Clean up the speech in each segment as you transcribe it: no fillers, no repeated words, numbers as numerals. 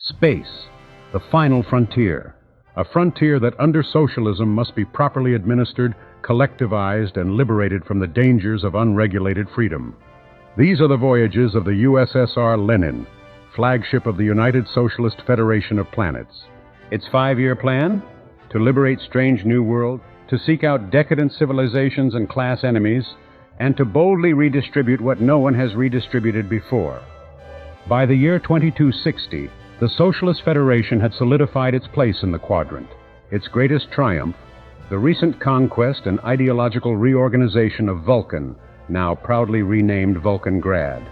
Space, the final frontier. A frontier that under socialism must be properly administered, collectivized, and liberated from the dangers of unregulated freedom. These are the voyages of the USSR Lenin, flagship of the United Socialist Federation of Planets. Its 5-year plan? To liberate strange new world, to seek out decadent civilizations and class enemies, and to boldly redistribute what no one has redistributed before. By the year 2260, the Socialist Federation had solidified its place in the quadrant. Its greatest triumph, the recent conquest and ideological reorganization of Vulcan, now proudly renamed Vulcangrad.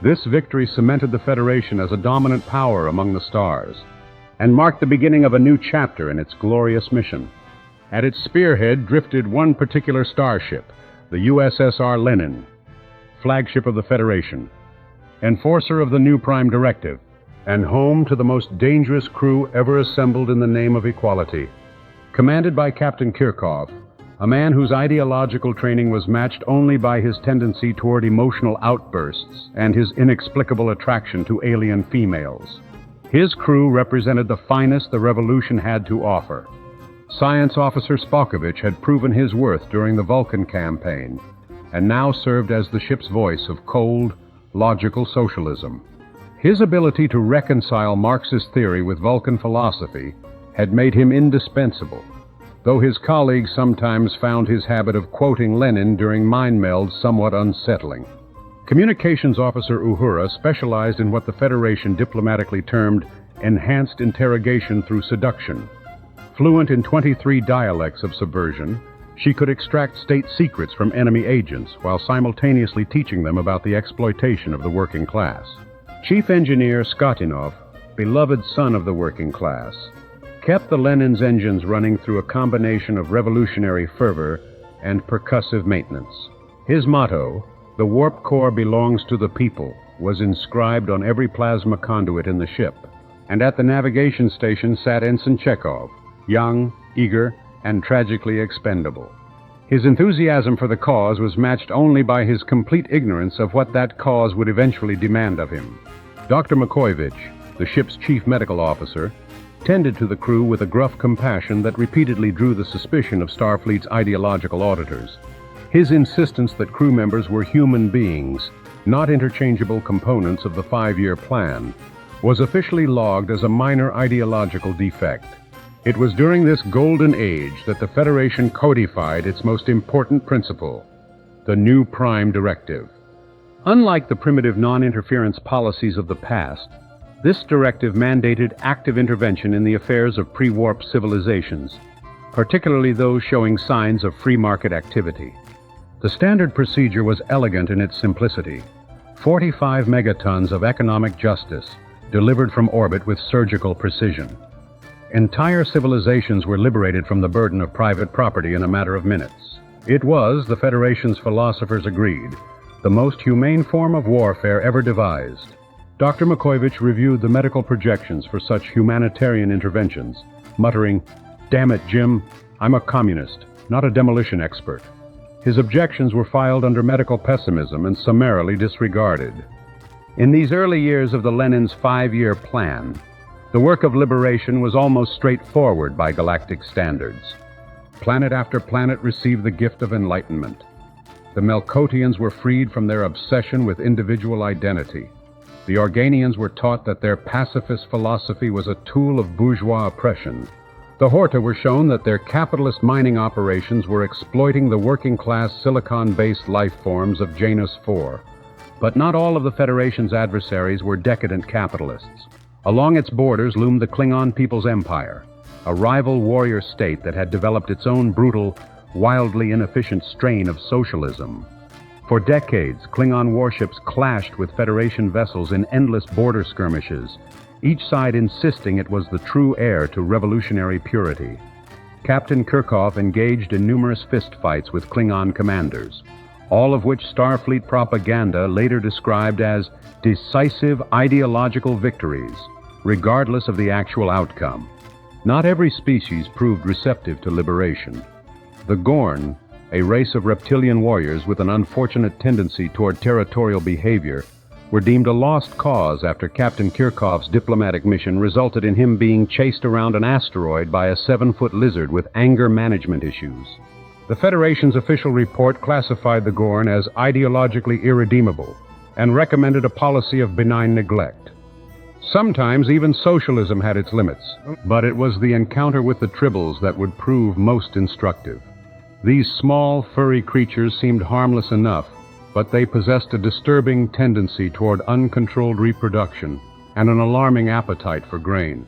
This victory cemented the Federation as a dominant power among the stars, and marked the beginning of a new chapter in its glorious mission. At its spearhead drifted one particular starship, the USSR Lenin, flagship of the Federation, enforcer of the new Prime Directive, and home to the most dangerous crew ever assembled in the name of equality. Commanded by Captain Kirchhoff, a man whose ideological training was matched only by his tendency toward emotional outbursts and his inexplicable attraction to alien females. His crew represented the finest the revolution had to offer. Science officer Spockavich had proven his worth during the Vulcan campaign, and now served as the ship's voice of cold, logical socialism. His ability to reconcile Marxist theory with Vulcan philosophy had made him indispensable, though his colleagues sometimes found his habit of quoting Lenin during mind melds somewhat unsettling. Communications officer Uhura specialized in what the Federation diplomatically termed enhanced interrogation through seduction. Fluent in 23 dialects of subversion, she could extract state secrets from enemy agents while simultaneously teaching them about the exploitation of the working class. Chief Engineer Skatinov, beloved son of the working class, kept the Lenin's engines running through a combination of revolutionary fervor and percussive maintenance. His motto, "The warp core belongs to the people," was inscribed on every plasma conduit in the ship. And at the navigation station sat Ensign Chekhov, young, eager, and tragically expendable. His enthusiasm for the cause was matched only by his complete ignorance of what that cause would eventually demand of him. Dr. Makoyevich, the ship's chief medical officer, tended to the crew with a gruff compassion that repeatedly drew the suspicion of Starfleet's ideological auditors. His insistence that crew members were human beings, not interchangeable components of the 5-year plan, was officially logged as a minor ideological defect. It was during this golden age that the Federation codified its most important principle, the new Prime Directive. Unlike the primitive non-interference policies of the past, this directive mandated active intervention in the affairs of pre-warp civilizations, particularly those showing signs of free market activity. The standard procedure was elegant in its simplicity. 45 megatons of economic justice, delivered from orbit with surgical precision. Entire civilizations were liberated from the burden of private property in a matter of minutes. It was, the Federation's philosophers agreed, the most humane form of warfare ever devised. Dr. Makoyevich reviewed the medical projections for such humanitarian interventions, muttering, "Damn it, Jim, I'm a communist, not a demolition expert." His objections were filed under medical pessimism and summarily disregarded. In these early years of the Lenin's 5-year plan, the work of liberation was almost straightforward by galactic standards. Planet after planet received the gift of enlightenment. The Melkotians were freed from their obsession with individual identity. The Organians were taught that their pacifist philosophy was a tool of bourgeois oppression. The Horta were shown that their capitalist mining operations were exploiting the working-class silicon-based life forms of Janus IV. But not all of the Federation's adversaries were decadent capitalists. Along its borders loomed the Klingon People's Empire, a rival warrior state that had developed its own brutal, wildly inefficient strain of socialism. For decades, Klingon warships clashed with Federation vessels in endless border skirmishes, each side insisting it was the true heir to revolutionary purity. Captain Kirchhoff engaged in numerous fistfights with Klingon commanders, all of which Starfleet propaganda later described as decisive ideological victories, regardless of the actual outcome. Not every species proved receptive to liberation. The Gorn, a race of reptilian warriors with an unfortunate tendency toward territorial behavior, were deemed a lost cause after Captain Kirchhoff's diplomatic mission resulted in him being chased around an asteroid by a 7-foot lizard with anger management issues. The Federation's official report classified the Gorn as ideologically irredeemable and recommended a policy of benign neglect. Sometimes even socialism had its limits, but it was the encounter with the Tribbles that would prove most instructive. These small, furry creatures seemed harmless enough, but they possessed a disturbing tendency toward uncontrolled reproduction and an alarming appetite for grain.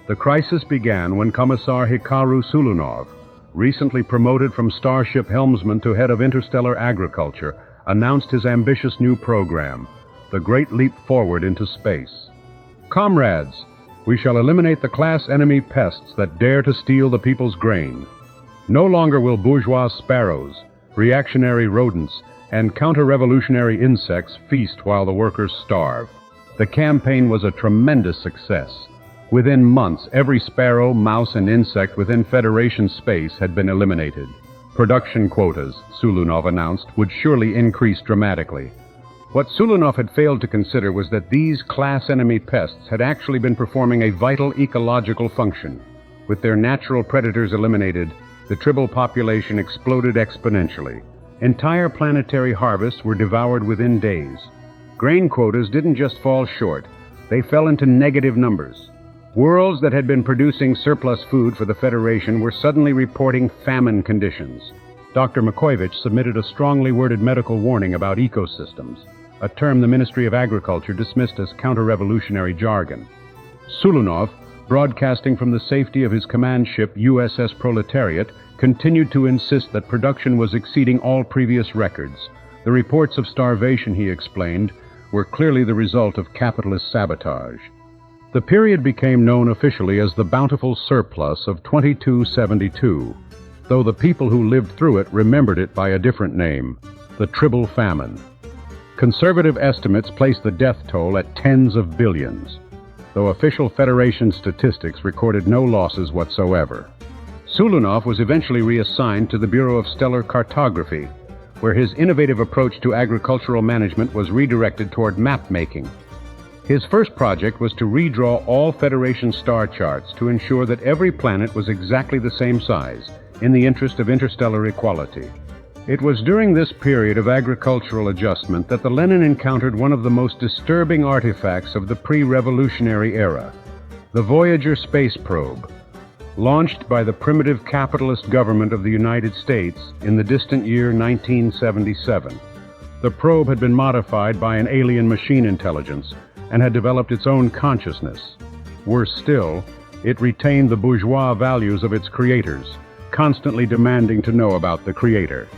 The crisis began when Commissar Hikaru Sulunov, recently promoted from starship helmsman to head of interstellar agriculture, announced his ambitious new program, the Great Leap Forward into Space. Comrades, we shall eliminate the class enemy pests that dare to steal the people's grain. No longer will bourgeois sparrows, reactionary rodents, and counter-revolutionary insects feast while the workers starve. The campaign was a tremendous success. Within months, every sparrow, mouse, and insect within Federation space had been eliminated. Production quotas, Sulunov announced, would surely increase dramatically. What Sulunov had failed to consider was that these class-enemy pests had actually been performing a vital ecological function. With their natural predators eliminated, the Tribble population exploded exponentially. Entire planetary harvests were devoured within days. Grain quotas didn't just fall short, they fell into negative numbers. Worlds that had been producing surplus food for the Federation were suddenly reporting famine conditions. Dr. Spockavich submitted a strongly worded medical warning about ecosystems, a term the Ministry of Agriculture dismissed as counter-revolutionary jargon. Sulunov, broadcasting from the safety of his command ship USS Proletariat, continued to insist that production was exceeding all previous records. The reports of starvation, he explained, were clearly the result of capitalist sabotage. The period became known officially as the bountiful surplus of 2272, though the people who lived through it remembered it by a different name, the Tribble Famine. Conservative estimates placed the death toll at tens of billions, though official Federation statistics recorded no losses whatsoever. Sulunov was eventually reassigned to the Bureau of Stellar Cartography, where his innovative approach to agricultural management was redirected toward map-making. His first project was to redraw all Federation star charts to ensure that every planet was exactly the same size, in the interest of interstellar equality. It was during this period of agricultural adjustment that the Lenin encountered one of the most disturbing artifacts of the pre-revolutionary era, the Voyager space probe. Launched by the primitive capitalist government of the United States in the distant year 1977. The probe had been modified by an alien machine intelligence and had developed its own consciousness. Worse still, it retained the bourgeois values of its creators, constantly demanding to know about the creator,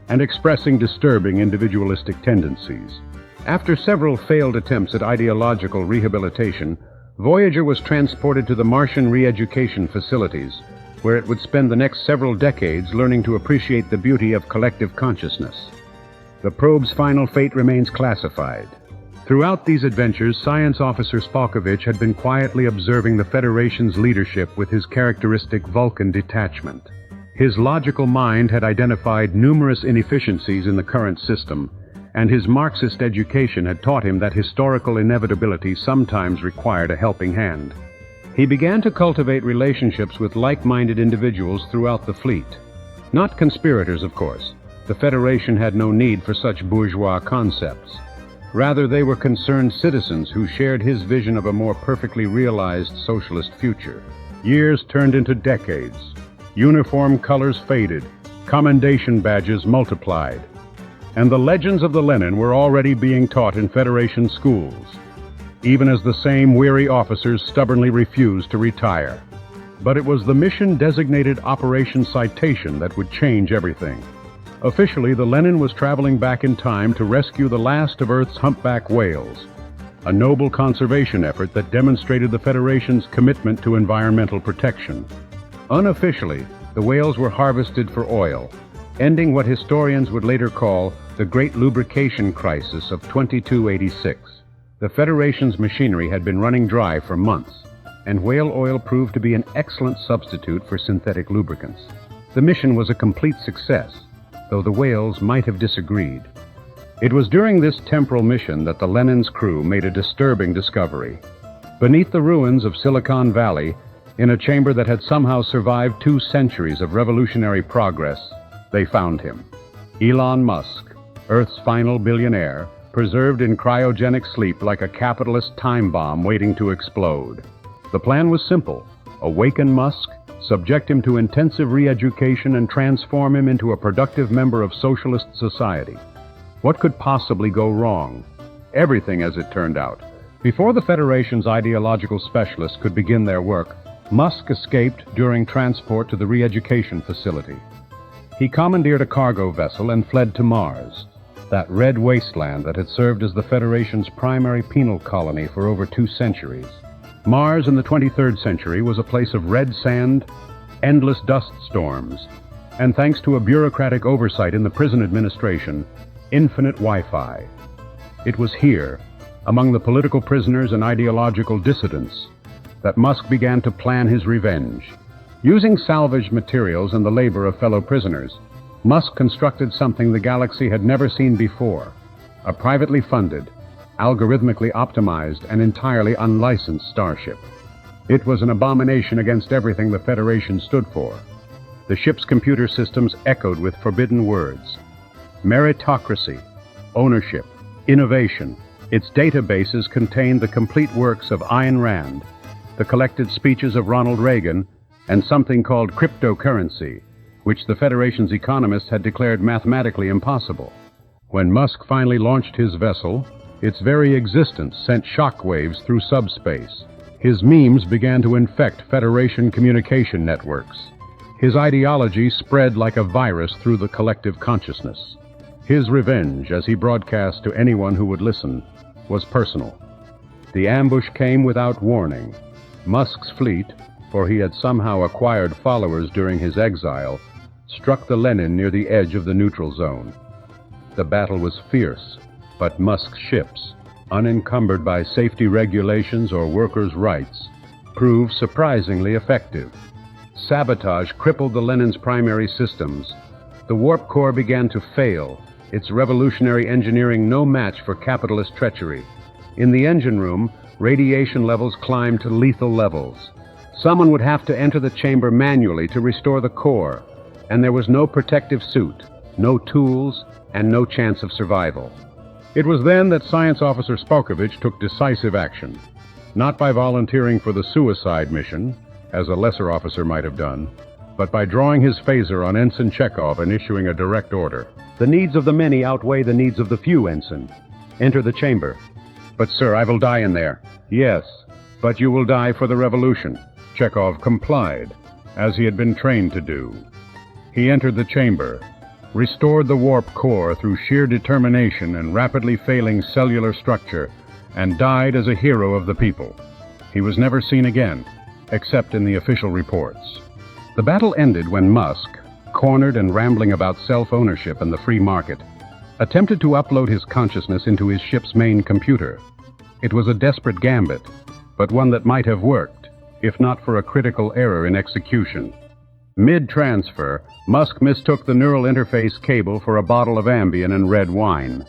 and expressing disturbing individualistic tendencies. After several failed attempts at ideological rehabilitation, Voyager was transported to the Martian re-education facilities, where it would spend the next several decades learning to appreciate the beauty of collective consciousness. The probe's final fate remains classified. Throughout these adventures, Science Officer Spockavich had been quietly observing the Federation's leadership with his characteristic Vulcan detachment. His logical mind had identified numerous inefficiencies in the current system, and his Marxist education had taught him that historical inevitability sometimes required a helping hand. He began to cultivate relationships with like-minded individuals throughout the fleet. Not conspirators, of course. The Federation had no need for such bourgeois concepts. Rather, they were concerned citizens who shared his vision of a more perfectly realized socialist future. Years turned into decades. Uniform colors faded. Commendation badges multiplied. And the legends of the Lenin were already being taught in Federation schools, even as the same weary officers stubbornly refused to retire. But it was the mission-designated Operation Citation that would change everything. Officially, the Lenin was traveling back in time to rescue the last of Earth's humpback whales, a noble conservation effort that demonstrated the Federation's commitment to environmental protection. Unofficially, the whales were harvested for oil, ending what historians would later call the Great Lubrication Crisis of 2286. The Federation's machinery had been running dry for months, and whale oil proved to be an excellent substitute for synthetic lubricants. The mission was a complete success, though the whales might have disagreed. It was during this temporal mission that the Lenin's crew made a disturbing discovery. Beneath the ruins of Silicon Valley, in a chamber that had somehow survived 2 centuries of revolutionary progress, they found him. Elon Musk, Earth's final billionaire, preserved in cryogenic sleep like a capitalist time bomb waiting to explode. The plan was simple: awaken Musk, subject him to intensive re-education, and transform him into a productive member of socialist society. What could possibly go wrong? Everything, as it turned out. Before the Federation's ideological specialists could begin their work, Musk escaped during transport to the re-education facility. He commandeered a cargo vessel and fled to Mars, that red wasteland that had served as the Federation's primary penal colony for over 2 centuries. Mars in the 23rd century was a place of red sand, endless dust storms, and thanks to a bureaucratic oversight in the prison administration, infinite Wi-Fi. It was here, among the political prisoners and ideological dissidents, that Musk began to plan his revenge. Using salvaged materials and the labor of fellow prisoners, Musk constructed something the galaxy had never seen before: a privately funded, algorithmically optimized, and entirely unlicensed starship. It was an abomination against everything the Federation stood for. The ship's computer systems echoed with forbidden words: meritocracy, ownership, innovation. Its databases contained the complete works of Ayn Rand, the collected speeches of Ronald Reagan, and something called cryptocurrency, which the Federation's economists had declared mathematically impossible. When Musk finally launched his vessel, its very existence sent shockwaves through subspace. His memes began to infect Federation communication networks. His ideology spread like a virus through the collective consciousness. His revenge, as he broadcast to anyone who would listen, was personal. The ambush came without warning. Musk's fleet, for he had somehow acquired followers during his exile, struck the Lenin near the edge of the neutral zone. The battle was fierce, but Musk's ships, unencumbered by safety regulations or workers' rights, proved surprisingly effective. Sabotage crippled the Lenin's primary systems. The warp core began to fail, its revolutionary engineering no match for capitalist treachery. In the engine room, radiation levels climbed to lethal levels. Someone would have to enter the chamber manually to restore the core, and there was no protective suit, no tools, and no chance of survival. It was then that Science Officer Spockavich took decisive action, not by volunteering for the suicide mission, as a lesser officer might have done, but by drawing his phaser on Ensign Chekhov and issuing a direct order. The needs of the many outweigh the needs of the few, Ensign. Enter the chamber. But, sir, I will die in there. Yes, but you will die for the revolution. Chekhov complied, as he had been trained to do. He entered the chamber, restored the warp core through sheer determination and rapidly failing cellular structure, and died as a hero of the people. He was never seen again, except in the official reports. The battle ended when Musk, cornered and rambling about self-ownership and the free market, attempted to upload his consciousness into his ship's main computer. It was a desperate gambit, but one that might have worked, if not for a critical error in execution. Mid-transfer, Musk mistook the neural interface cable for a bottle of Ambien and red wine,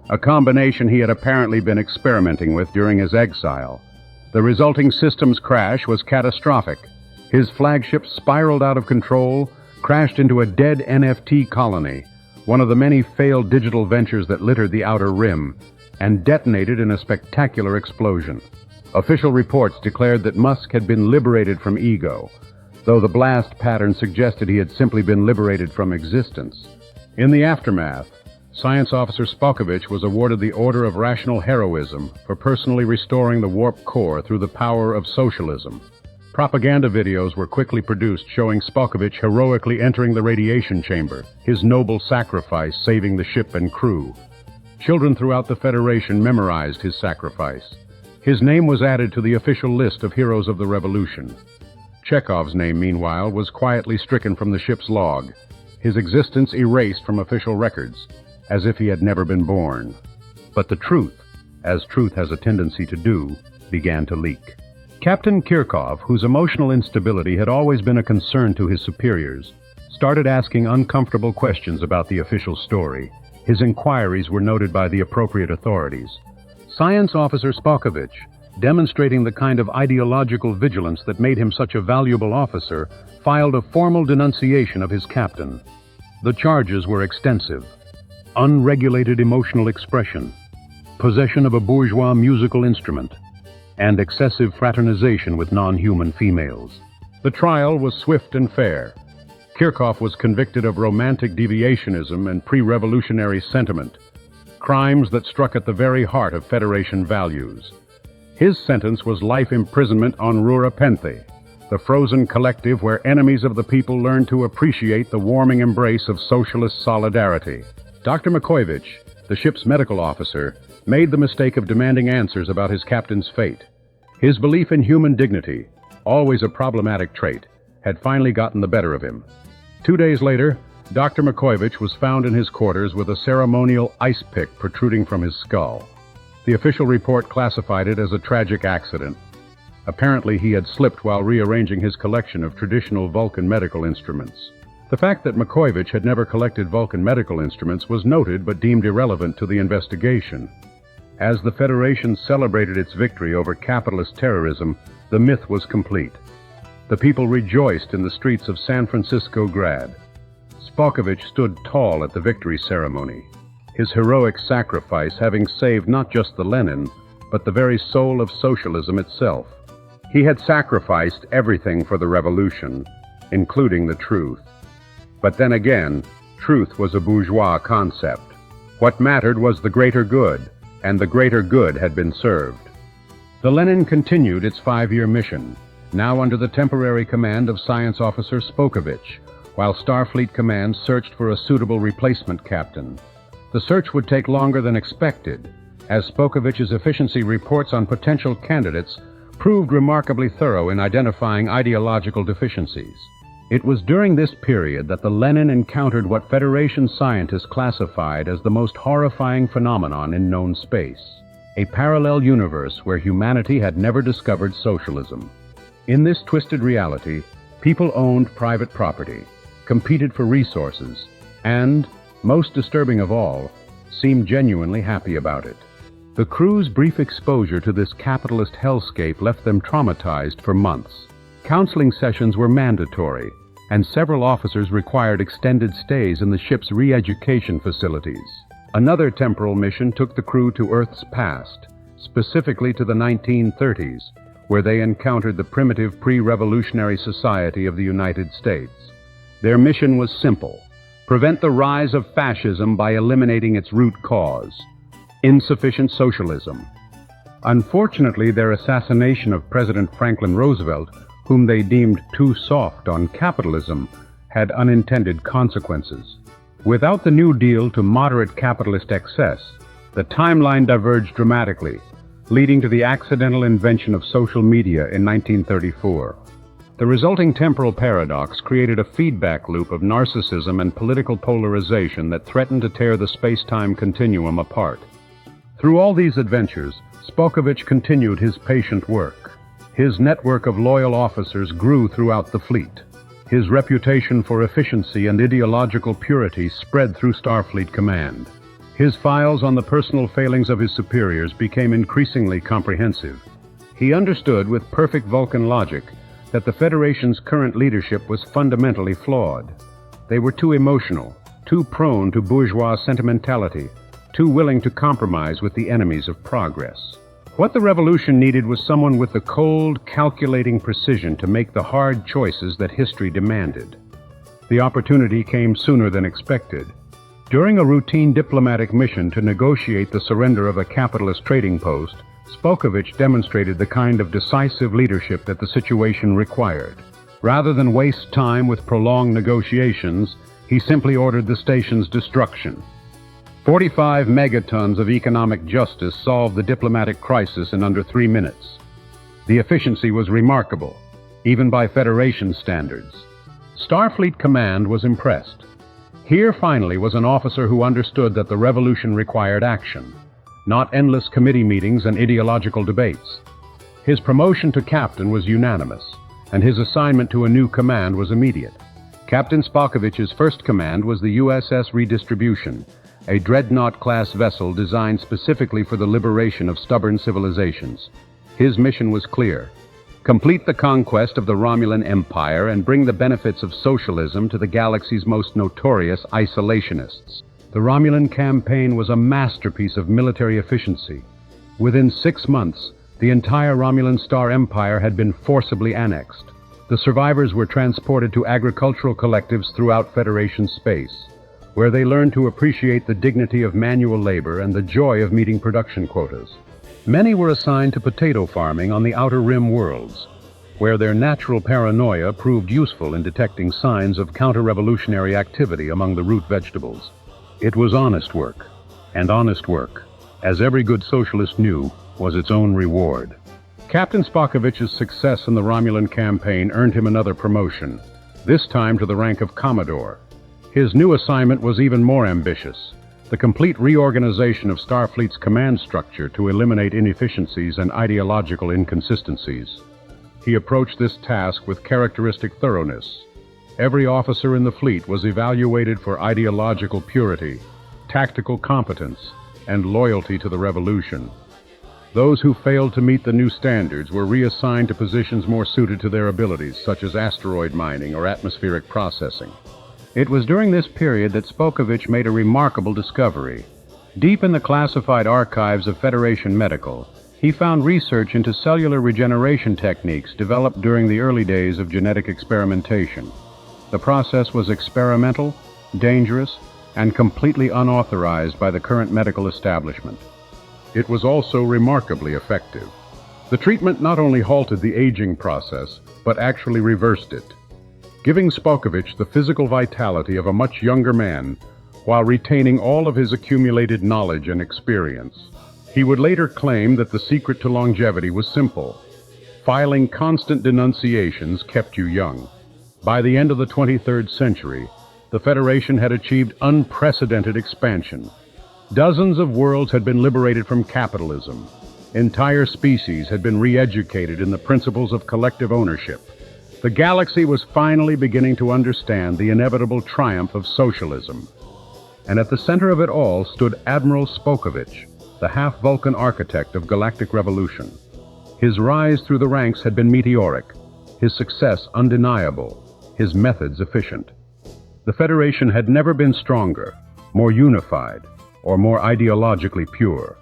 a combination he had apparently been experimenting with during his exile. The resulting systems crash was catastrophic. His flagship spiraled out of control, crashed into a dead NFT colony, one of the many failed digital ventures that littered the outer rim, and detonated in a spectacular explosion. Official reports declared that Musk had been liberated from ego, though the blast pattern suggested he had simply been liberated from existence. In the aftermath, Science Officer Spockavich was awarded the Order of Rational Heroism for personally restoring the warp core through the power of socialism. Propaganda videos were quickly produced showing Spockavich heroically entering the radiation chamber, his noble sacrifice saving the ship and crew. Children throughout the Federation memorized his sacrifice. His name was added to the official list of heroes of the revolution. Chekhov's name, meanwhile, was quietly stricken from the ship's log, his existence erased from official records, as if he had never been born. But the truth, as truth has a tendency to do, began to leak. Captain Kirkov, whose emotional instability had always been a concern to his superiors, started asking uncomfortable questions about the official story. His inquiries were noted by the appropriate authorities. Science Officer Spockavich, demonstrating the kind of ideological vigilance that made him such a valuable officer, filed a formal denunciation of his captain. The charges were extensive: unregulated emotional expression, possession of a bourgeois musical instrument, and excessive fraternization with non-human females. The trial was swift and fair. Kirchhoff was convicted of romantic deviationism and pre-revolutionary sentiment, crimes that struck at the very heart of Federation values. His sentence was life imprisonment on Rura Penthe, the frozen collective where enemies of the people learned to appreciate the warming embrace of socialist solidarity. Dr. Conquest, the ship's medical officer, made the mistake of demanding answers about his captain's fate. His belief in human dignity, always a problematic trait, had finally gotten the better of him. 2 days later, Dr. Conquest was found in his quarters with a ceremonial ice pick protruding from his skull. The official report classified it as a tragic accident. Apparently, he had slipped while rearranging his collection of traditional Vulcan medical instruments. The fact that Conquest had never collected Vulcan medical instruments was noted but deemed irrelevant to the investigation. As the Federation celebrated its victory over capitalist terrorism, the myth was complete. The people rejoiced in the streets of San Francisco Grad. Spockavich stood tall at the victory ceremony, his heroic sacrifice having saved not just the Lenin, but the very soul of socialism itself. He had sacrificed everything for the revolution, including the truth. But then again, truth was a bourgeois concept. What mattered was the greater good, and the greater good had been served. The Lenin continued its 5-year mission, now under the temporary command of Science Officer Spockavich, while Starfleet Command searched for a suitable replacement captain. The search would take longer than expected, as Spockavich's efficiency reports on potential candidates proved remarkably thorough in identifying ideological deficiencies. It was during this period that the Lenin encountered what Federation scientists classified as the most horrifying phenomenon in known space: a parallel universe where humanity had never discovered socialism. In this twisted reality, people owned private property, competed for resources, and, most disturbing of all, seemed genuinely happy about it. The crew's brief exposure to this capitalist hellscape left them traumatized for months. Counseling sessions were mandatory, and several officers required extended stays in the ship's re-education facilities. Another temporal mission took the crew to Earth's past, specifically to the 1930s, where they encountered the primitive pre-revolutionary society of the United States. Their mission was simple: prevent the rise of fascism by eliminating its root cause: insufficient socialism. Unfortunately, their assassination of President Franklin Roosevelt, whom they deemed too soft on capitalism, had unintended consequences. Without the New Deal to moderate capitalist excess, the timeline diverged dramatically, leading to the accidental invention of social media in 1934. The resulting temporal paradox created a feedback loop of narcissism and political polarization that threatened to tear the space-time continuum apart. Through all these adventures, Spockavich continued his patient work. His network of loyal officers grew throughout the fleet. His reputation for efficiency and ideological purity spread through Starfleet Command. His files on the personal failings of his superiors became increasingly comprehensive. He understood with perfect Vulcan logic that the Federation's current leadership was fundamentally flawed. They were too emotional, too prone to bourgeois sentimentality, too willing to compromise with the enemies of progress. What the revolution needed was someone with the cold, calculating precision to make the hard choices that history demanded. The opportunity came sooner than expected. During a routine diplomatic mission to negotiate the surrender of a capitalist trading post, Spockavich demonstrated the kind of decisive leadership that the situation required. Rather than waste time with prolonged negotiations, he simply ordered the station's destruction. 45 megatons of economic justice solved the diplomatic crisis in under 3 minutes. The efficiency was remarkable, even by Federation standards. Starfleet Command was impressed. Here finally was an officer who understood that the revolution required action, not endless committee meetings and ideological debates. His promotion to captain was unanimous, and his assignment to a new command was immediate. Captain Spockavich's first command was the USS Redistribution, a dreadnought-class vessel designed specifically for the liberation of stubborn civilizations. His mission was clear: complete the conquest of the Romulan Empire and bring the benefits of socialism to the galaxy's most notorious isolationists. The Romulan campaign was a masterpiece of military efficiency. Within 6 months, the entire Romulan Star Empire had been forcibly annexed. The survivors were transported to agricultural collectives throughout Federation space, where they learned to appreciate the dignity of manual labor and the joy of meeting production quotas. Many were assigned to potato farming on the Outer Rim worlds, where their natural paranoia proved useful in detecting signs of counter-revolutionary activity among the root vegetables. It was honest work, and honest work, as every good socialist knew, was its own reward. Captain Spockavich's success in the Romulan campaign earned him another promotion, this time to the rank of Commodore. His new assignment was even more ambitious: the complete reorganization of Starfleet's command structure to eliminate inefficiencies and ideological inconsistencies. He approached this task with characteristic thoroughness. Every officer in the fleet was evaluated for ideological purity, tactical competence, and loyalty to the revolution. Those who failed to meet the new standards were reassigned to positions more suited to their abilities, such as asteroid mining or atmospheric processing. It was during this period that Spockavich made a remarkable discovery. Deep in the classified archives of Federation Medical, he found research into cellular regeneration techniques developed during the early days of genetic experimentation. The process was experimental, dangerous, and completely unauthorized by the current medical establishment. It was also remarkably effective. The treatment not only halted the aging process, but actually reversed it, giving Spockavich the physical vitality of a much younger man, while retaining all of his accumulated knowledge and experience. He would later claim that the secret to longevity was simple: filing constant denunciations kept you young. By the end of the 23rd century, the Federation had achieved unprecedented expansion. Dozens of worlds had been liberated from capitalism. Entire species had been re-educated in the principles of collective ownership. The galaxy was finally beginning to understand the inevitable triumph of socialism. And at the center of it all stood Admiral Spockavich, the half-Vulcan architect of galactic revolution. His rise through the ranks had been meteoric, his success undeniable, his methods efficient. The Federation had never been stronger, more unified, or more ideologically pure.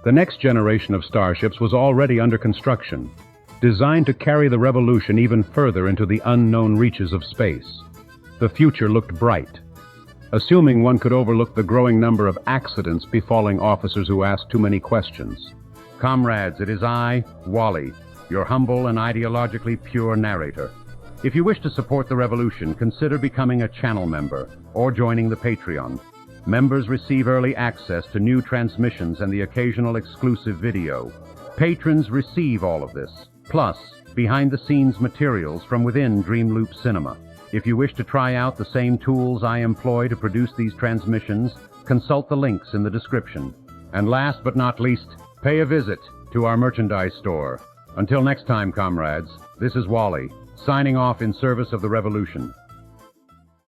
The next generation of starships was already under construction, designed to carry the revolution even further into the unknown reaches of space. The future looked bright, assuming one could overlook the growing number of accidents befalling officers who asked too many questions. Comrades, it is I, Wally, your humble and ideologically pure narrator. If you wish to support the revolution, consider becoming a channel member or joining the Patreon. Members receive early access to new transmissions and the occasional exclusive video. Patrons receive all of this, plus behind-the-scenes materials from within Dreamloop Cinema. If you wish to try out the same tools I employ to produce these transmissions, consult the links in the description. And last but not least, pay a visit to our merchandise store. Until next time, comrades, this is Wally, signing off in service of the revolution.